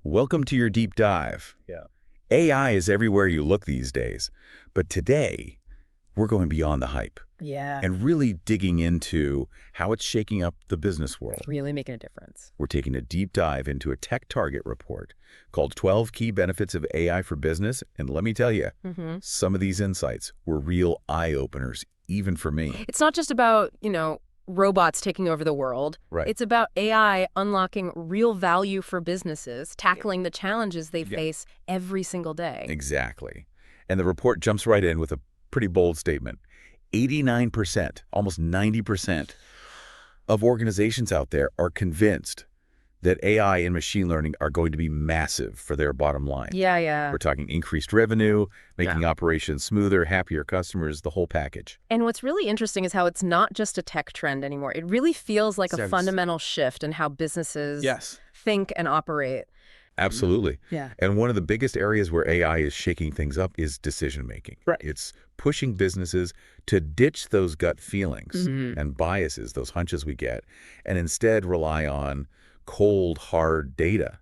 Welcome to your deep dive. Yeah. AI is everywhere you look these days, but today we're going beyond the hype Yeah, and really digging into how it's shaking up the business world. really making a difference. We're taking a deep dive into a tech target report called 12 Key Benefits of AI for Business, and let me tell you, some of these insights were real eye-openers, even for me. It's not just about, robots taking over the world. Right. It's about AI unlocking real value for businesses, tackling the challenges they face every single day. Exactly. And the report jumps right in with a pretty bold statement. 89%, almost 90% of organizations out there are convinced that AI and machine learning are going to be massive for their bottom line. Yeah. We're talking increased revenue, making operations smoother, happier customers, the whole package. And what's really interesting is how it's not just a tech trend anymore. It really feels like a Yes. fundamental shift in how businesses Yes. think and operate. Absolutely. Yeah. And one of the biggest areas where AI is shaking things up is decision-making. Right. It's pushing businesses to ditch those gut feelings and biases, those hunches we get, and instead rely on cold, hard data.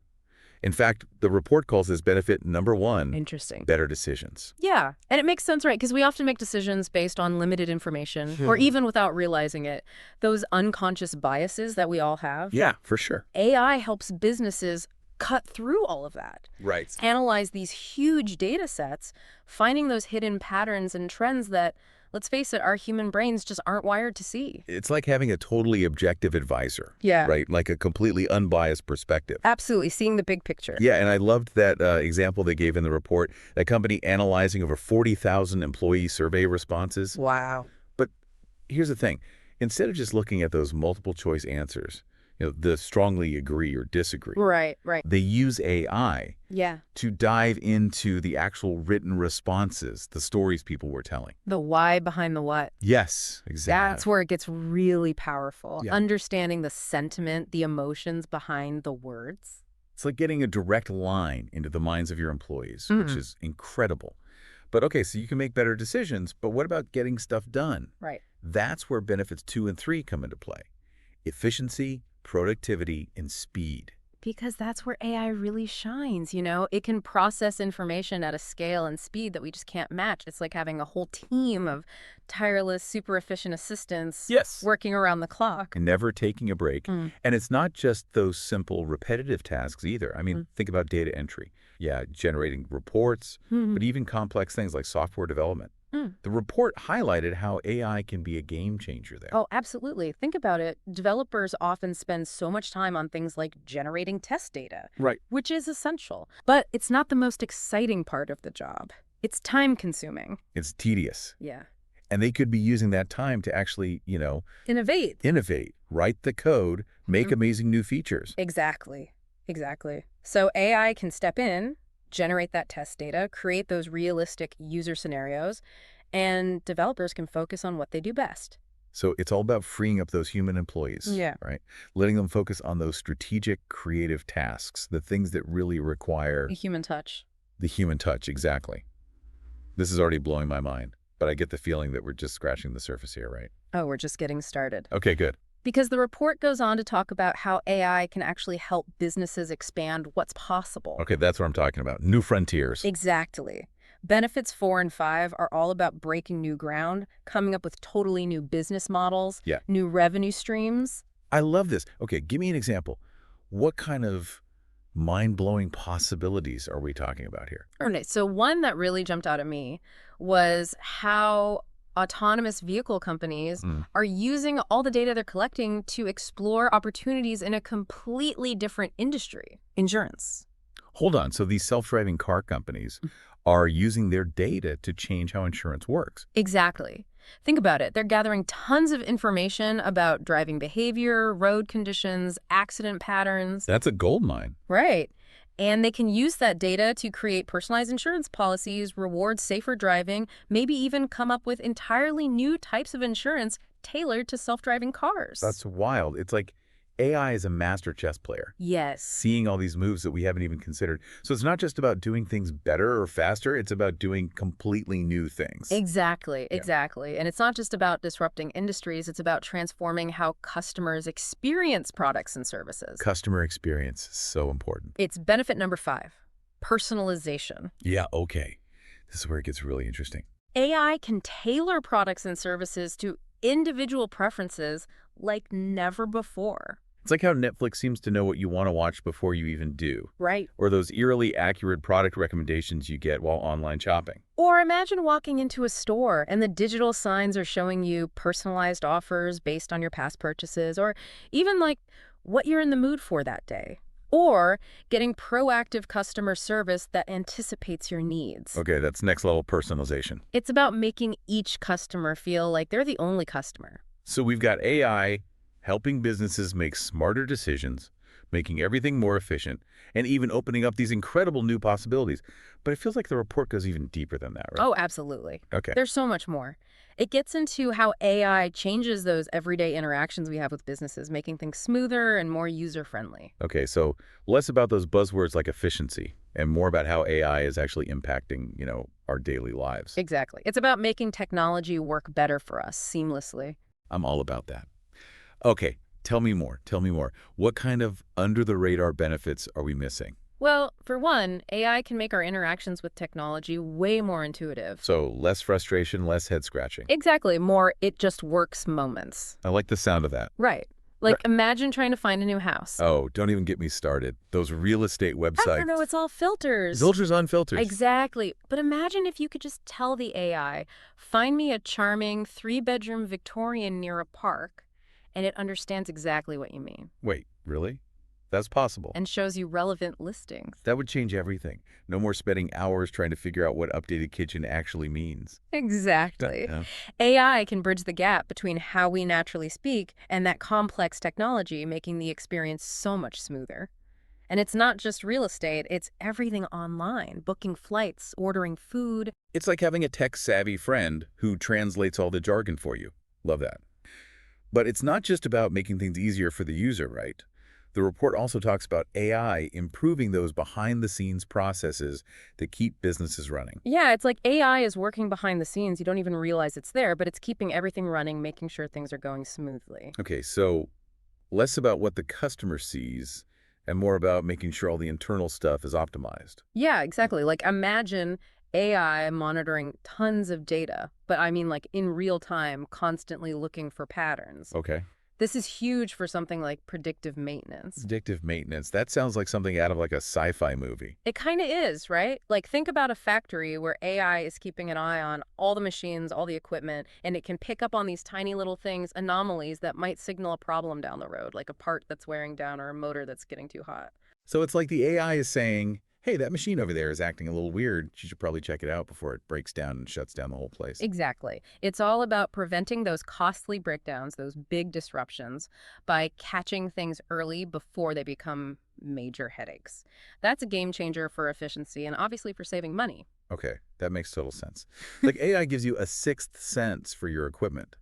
In fact, the report calls this benefit number one, Interesting. better decisions. Yeah, and it makes sense, right? Because we often make decisions based on limited information, or even without realizing it. Those unconscious biases that we all have. Yeah, for sure. AI helps businesses cut through all of that, Right. analyze these huge data sets, finding those hidden patterns and trends that, let's face it, our human brains just aren't wired to see. It's like having a totally objective advisor. Yeah. Right? Like a completely unbiased perspective. Absolutely, seeing the big picture. Yeah, and I loved that example they gave in the report, that company analyzing over 40,000 employee survey responses. Wow. But here's the thing. Instead of just looking at those multiple choice answers, the strongly agree or disagree, Right. they use AI Yeah. to dive into the actual written responses, the stories people were telling. The why behind the what. Yes, exactly. That's where it gets really powerful. Yeah. Understanding the sentiment, the emotions behind the words. It's like getting a direct line into the minds of your employees, which is incredible. But okay, so you can make better decisions, but what about getting stuff done? Right. That's where benefits 2 and 3 come into play. Efficiency, productivity, and speed. Because that's where AI really shines, It can process information at a scale and speed that we just can't match. It's like having a whole team of tireless, super efficient assistants Yes. working around the clock. Never taking a break. And it's not just those simple repetitive tasks either. I mean, think about data entry. Yeah, generating reports, but even complex things like software development. The report highlighted how AI can be a game changer there. Oh, absolutely. Think about it. Developers often spend so much time on things like generating test data, Right. which is essential. But it's not the most exciting part of the job. It's time-consuming. It's tedious. Yeah. And they could be using that time to actually, Innovate. write the code, make amazing new features. Exactly. So AI can step in, generate that test data, create those realistic user scenarios, and developers can focus on what they do best. So it's all about freeing up those human employees, Yeah. right? Letting them focus on those strategic, creative tasks, the things that really require A human touch. the human touch, exactly. This is already blowing my mind, but I get the feeling that we're just scratching the surface here, right? Oh, we're just getting started. Okay, good. Because the report goes on to talk about how AI can actually help businesses expand what's possible. Okay, that's what I'm talking about. New frontiers. Exactly. Benefits 4 and 5 are all about breaking new ground, coming up with totally new business models, Yeah. new revenue streams. I love this. Okay, give me an example. What kind of mind-blowing possibilities are we talking about here? Okay, so one that really jumped out at me was how autonomous vehicle companies are using all the data they're collecting to explore opportunities in a completely different industry, insurance. Hold on. So these self-driving car companies are using their data to change how insurance works. Exactly. Think about it. They're gathering tons of information about driving behavior, road conditions, accident patterns. That's a goldmine. Right. And they can use that data to create personalized insurance policies, reward safer driving, maybe even come up with entirely new types of insurance tailored to self-driving cars. That's wild. It's like AI is a master chess player, Yes. seeing all these moves that we haven't even considered. So it's not just about doing things better or faster, it's about doing completely new things. Exactly, Yeah. exactly. And it's not just about disrupting industries, it's about transforming how customers experience products and services. Customer experience is so important. It's benefit number 5, personalization. Yeah, okay. This is where it gets really interesting. AI can tailor products and services to individual preferences like never before. It's like how Netflix seems to know what you want to watch before you even do, Right. or those eerily accurate product recommendations you get while online shopping. Or imagine walking into a store and the digital signs are showing you personalized offers based on your past purchases, or even like what you're in the mood for that day. Or getting proactive customer service that anticipates your needs. Okay, that's next level personalization. It's about making each customer feel like they're the only customer. So we've got AI helping businesses make smarter decisions, making everything more efficient, and even opening up these incredible new possibilities. But it feels like the report goes even deeper than that, right? Oh, absolutely. Okay. There's so much more. It gets into how AI changes those everyday interactions we have with businesses, making things smoother and more user-friendly. Okay, so less about those buzzwords like efficiency and more about how AI is actually impacting, our daily lives. Exactly. It's about making technology work better for us seamlessly. I'm all about that. Okay, tell me more. Tell me more. What kind of under-the-radar benefits are we missing? Well, for one, AI can make our interactions with technology way more intuitive. So less frustration, less head scratching. Exactly, more it just works moments. I like the sound of that. Right. Like, imagine trying to find a new house. Oh, don't even get me started. Those real estate I websites. don't know, it's all filters. Filters on filters. Exactly. But imagine if you could just tell the AI, find me a charming 3-bedroom Victorian near a park, and it understands exactly what you mean Wait, really? That's possible. and shows you relevant listings. That would change everything. No more spending hours trying to figure out what updated kitchen actually means. Exactly. Yeah. AI can bridge the gap between how we naturally speak and that complex technology, making the experience so much smoother. And it's not just real estate, it's everything online, booking flights, ordering food. It's like having a tech-savvy friend who translates all the jargon for you. Love that. But it's not just about making things easier for the user, right? The report also talks about AI improving those behind-the-scenes processes that keep businesses running. Yeah, it's like AI is working behind the scenes. You don't even realize it's there, but it's keeping everything running, making sure things are going smoothly. Okay, so less about what the customer sees and more about making sure all the internal stuff is optimized. Yeah, exactly. Like imagine AI monitoring tons of data, but I mean like in real time, constantly looking for patterns. Okay. This is huge for something like predictive maintenance. Predictive maintenance. That sounds like something out of like a sci-fi movie. It kind of is, right? Like think about a factory where AI is keeping an eye on all the machines, all the equipment, and it can pick up on these tiny little things, anomalies that might signal a problem down the road, like a part that's wearing down or a motor that's getting too hot. So it's like the AI is saying, hey, that machine over there is acting a little weird. You should probably check it out before it breaks down and shuts down the whole place. Exactly. It's all about preventing those costly breakdowns, those big disruptions, by catching things early before they become major headaches. That's a game changer for efficiency and obviously for saving money. Okay, that makes total sense. Like AI gives you a sixth sense for your equipment.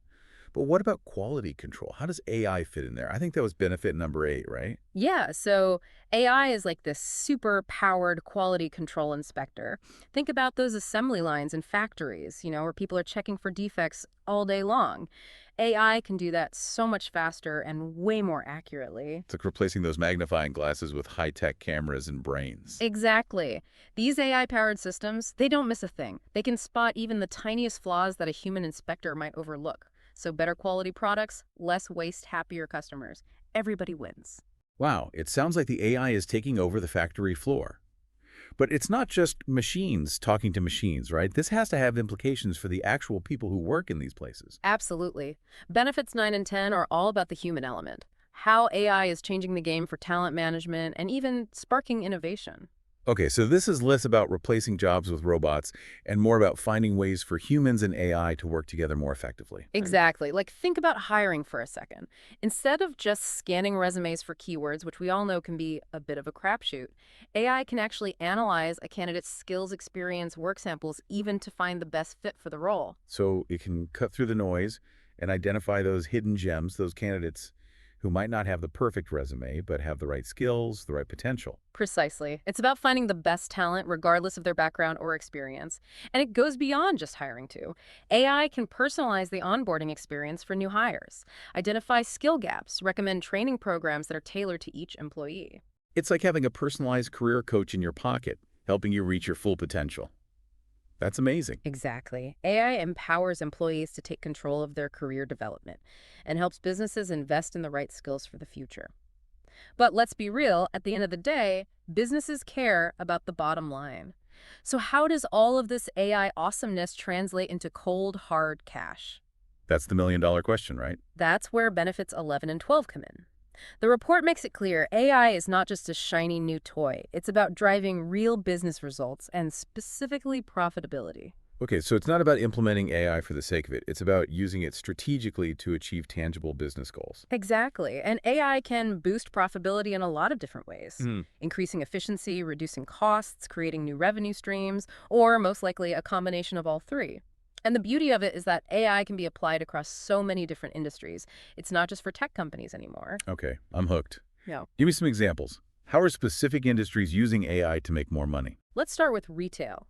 But what about quality control? How does AI fit in there? I think that was benefit number 8, right? Yeah, so AI is like this super powered quality control inspector. Think about those assembly lines in factories, where people are checking for defects all day long. AI can do that so much faster and way more accurately. It's like replacing those magnifying glasses with high-tech cameras and brains. Exactly. These AI-powered systems, they don't miss a thing. They can spot even the tiniest flaws that a human inspector might overlook. So better quality products, less waste, happier customers. Everybody wins. Wow, it sounds like the AI is taking over the factory floor. But it's not just machines talking to machines, right? This has to have implications for the actual people who work in these places. Absolutely. Benefits 9 and 10 are all about the human element. How AI is changing the game for talent management and even sparking innovation. Okay, so this is less about replacing jobs with robots and more about finding ways for humans and AI to work together more effectively. Exactly. Like think about hiring for a second. Instead of just scanning resumes for keywords, which we all know can be a bit of a crapshoot, AI can actually analyze a candidate's skills, experience, work samples, even to find the best fit for the role. So it can cut through the noise and identify those hidden gems, those candidates who might not have the perfect resume, but have the right skills, the right potential. Precisely. It's about finding the best talent regardless of their background or experience. And it goes beyond just hiring too. AI can personalize the onboarding experience for new hires, identify skill gaps, recommend training programs that are tailored to each employee. It's like having a personalized career coach in your pocket, helping you reach your full potential. That's amazing. Exactly. AI empowers employees to take control of their career development and helps businesses invest in the right skills for the future. But let's be real, at the end of the day, businesses care about the bottom line. So how does all of this AI awesomeness translate into cold, hard cash? That's the million-dollar question, right? That's where benefits 11 and 12 come in. The report makes it clear AI is not just a shiny new toy. It's about driving real business results and specifically profitability. Okay, so it's not about implementing AI for the sake of it. It's about using it strategically to achieve tangible business goals. Exactly. And AI can boost profitability in a lot of different ways, Hmm. increasing efficiency, reducing costs, creating new revenue streams, or most likely a combination of all three. And the beauty of it is that AI can be applied across so many different industries. It's not just for tech companies anymore. Okay, I'm hooked. No. Give me some examples. How are specific industries using AI to make more money? Let's start with retail.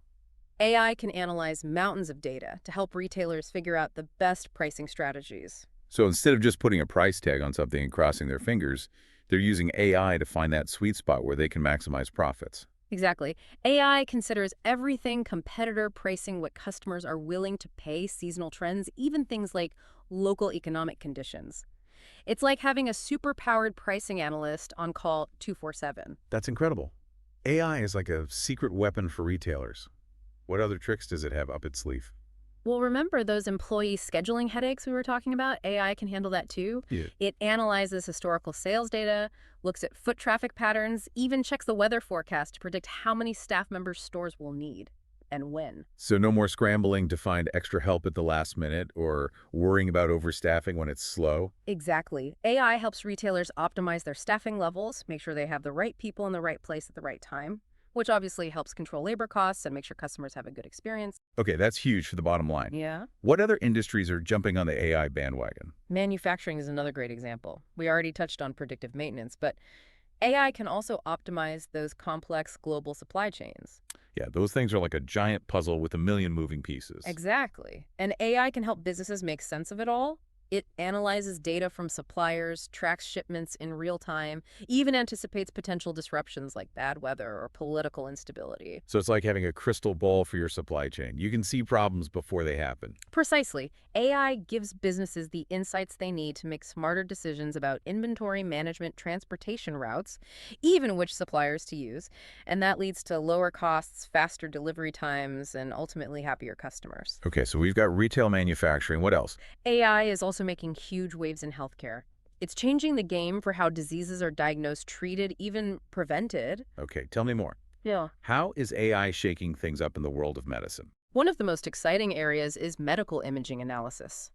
AI can analyze mountains of data to help retailers figure out the best pricing strategies. So instead of just putting a price tag on something and crossing their fingers, they're using AI to find that sweet spot where they can maximize profits. Exactly. AI considers everything competitor pricing, what customers are willing to pay, seasonal trends, even things like local economic conditions. It's like having a super-powered pricing analyst on call 24/7. That's incredible. AI is like a secret weapon for retailers. What other tricks does it have up its sleeve? Well, remember those employee scheduling headaches we were talking about? AI can handle that too. Yeah. It analyzes historical sales data, looks at foot traffic patterns, even checks the weather forecast to predict how many staff members stores will need and when. So no more scrambling to find extra help at the last minute or worrying about overstaffing when it's slow? Exactly. AI helps retailers optimize their staffing levels, make sure they have the right people in the right place at the right time, which obviously helps control labor costs and make sure customers have a good experience. Okay, that's huge for the bottom line. Yeah. What other industries are jumping on the AI bandwagon? Manufacturing is another great example. We already touched on predictive maintenance, but AI can also optimize those complex global supply chains. Yeah, those things are like a giant puzzle with a million moving pieces. Exactly. And AI can help businesses make sense of it all. It analyzes data from suppliers, tracks shipments in real time, even anticipates potential disruptions like bad weather or political instability. So it's like having a crystal ball for your supply chain. You can see problems before they happen. Precisely. AI gives businesses the insights they need to make smarter decisions about inventory management, transportation routes, even which suppliers to use. And that leads to lower costs, faster delivery times, and ultimately happier customers. Okay, so we've got retail manufacturing. What else? AI is also making huge waves in healthcare. It's changing the game for how diseases are diagnosed, treated, even prevented. Okay, tell me more. Yeah. How is AI shaking things up in the world of medicine? One of the most exciting areas is medical imaging analysis.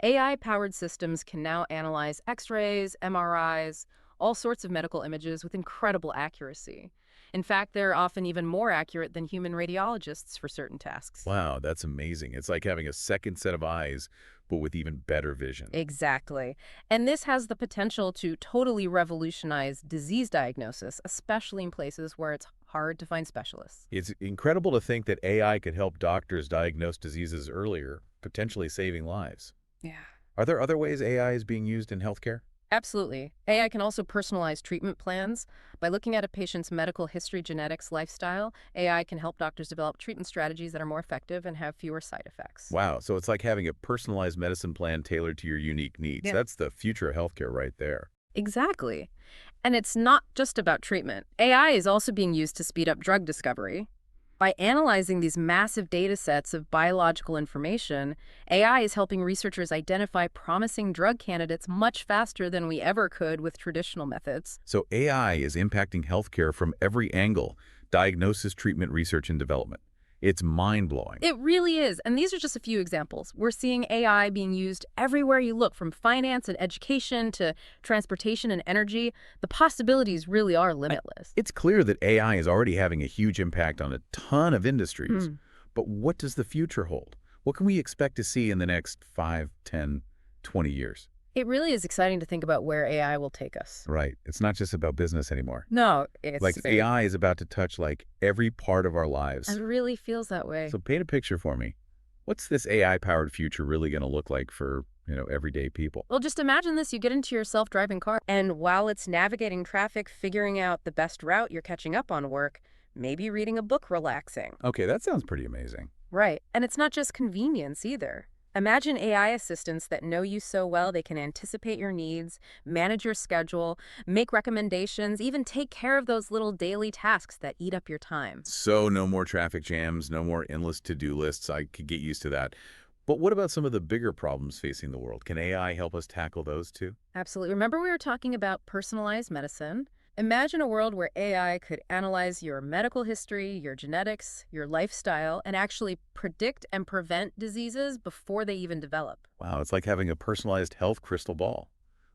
AI-powered systems can now analyze X-rays, MRIs, all sorts of medical images with incredible accuracy. In fact, they're often even more accurate than human radiologists for certain tasks. Wow, that's amazing. It's like having a second set of eyes, but with even better vision. Exactly. And this has the potential to totally revolutionize disease diagnosis, especially in places where it's hard to find specialists. It's incredible to think that AI could help doctors diagnose diseases earlier, potentially saving lives. Yeah. Are there other ways AI is being used in healthcare? Absolutely. AI can also personalize treatment plans. By looking at a patient's medical history, genetics, lifestyle, AI can help doctors develop treatment strategies that are more effective and have fewer side effects. Wow, so it's like having a personalized medicine plan tailored to your unique needs. Yeah. That's the future of healthcare right there. Exactly. And it's not just about treatment. AI is also being used to speed up drug discovery. By analyzing these massive data sets of biological information, AI is helping researchers identify promising drug candidates much faster than we ever could with traditional methods. So AI is impacting healthcare from every angle: diagnosis, treatment, research, and development. It's mind-blowing. It really is. And these are just a few examples. We're seeing AI being used everywhere you look, from finance and education to transportation and energy. The possibilities really are limitless. It's clear that AI is already having a huge impact on a ton of industries. But what does the future hold? What can we expect to see in the next 5, 10, 20 years? It really is exciting to think about where AI will take us. Right. It's not just about business anymore. No, Like it's very, AI is about to touch like every part of our it lives. really feels that way. So paint a picture for me. What's this AI-powered future really going to look like for, everyday people? Well, just imagine this. You get into your self-driving car, and while it's navigating traffic, figuring out the best route, you're catching up on work, maybe reading a book relaxing. Okay, that sounds pretty amazing. Right. And it's not just convenience either. Imagine AI assistants that know you so well they can anticipate your needs, manage your schedule, make recommendations, even take care of those little daily tasks that eat up your time. So no more traffic jams, no more endless to-do lists. I could get used to that. But what about some of the bigger problems facing the world? Can AI help us tackle those too? Absolutely. Remember we were talking about personalized medicine? Imagine a world where AI could analyze your medical history, your genetics, your lifestyle, and actually predict and prevent diseases before they even develop. Wow, it's like having a personalized health crystal ball.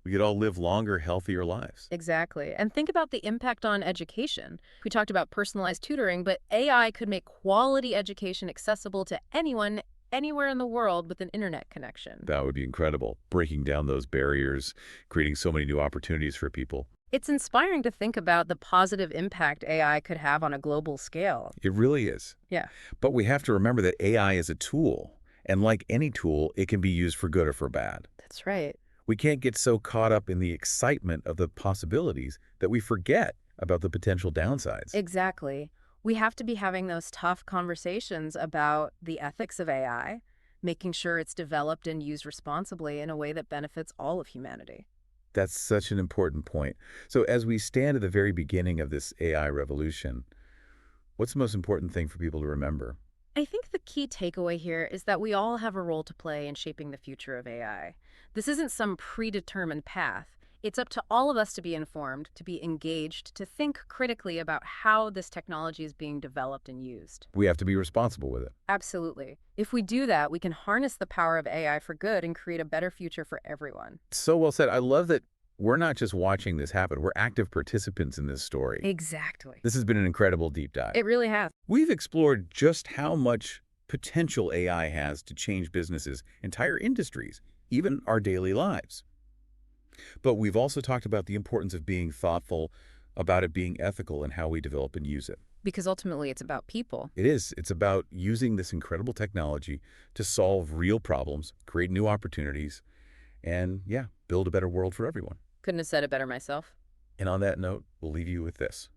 We could all live longer, healthier lives. Exactly. And think about the impact on education. We talked about personalized tutoring, but AI could make quality education accessible to anyone, anywhere in the world with an internet connection. That would be incredible. Breaking down those barriers, creating so many new opportunities for people. It's inspiring to think about the positive impact AI could have on a global scale. It really is. Yeah, But we have to remember that AI is a tool. And like any tool, it can be used for good or for bad. that's right. We can't get so caught up in the excitement of the possibilities that we forget about the potential downsides. Exactly. We have to be having those tough conversations about the ethics of AI, making sure it's developed and used responsibly in a way that benefits all of humanity. That's such an important point. So as we stand at the very beginning of this AI revolution, what's the most important thing for people to remember? I think the key takeaway here is that we all have a role to play in shaping the future of AI. This isn't some predetermined path. It's up to all of us to be informed, to be engaged, to think critically about how this technology is being developed and used. We have to be responsible with it. Absolutely. If we do that, we can harness the power of AI for good and create a better future for everyone. So well said. I love that we're not just watching this happen. We're active participants in this story. Exactly. This has been an incredible deep dive. It really has. We've explored just how much potential AI has to change businesses, entire industries, even our daily lives. But we've also talked about the importance of being thoughtful about it being ethical in how we develop and use it. Because ultimately it's about people. It is. It's about using this incredible technology to solve real problems, create new opportunities, and, yeah, build a better world for everyone. Couldn't have said it better myself. And on that note, we'll leave you with this.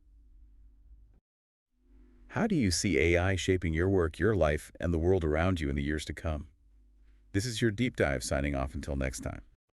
How do you see AI shaping your work, your life, and the world around you in the years to come? This is your deep dive signing off until next time.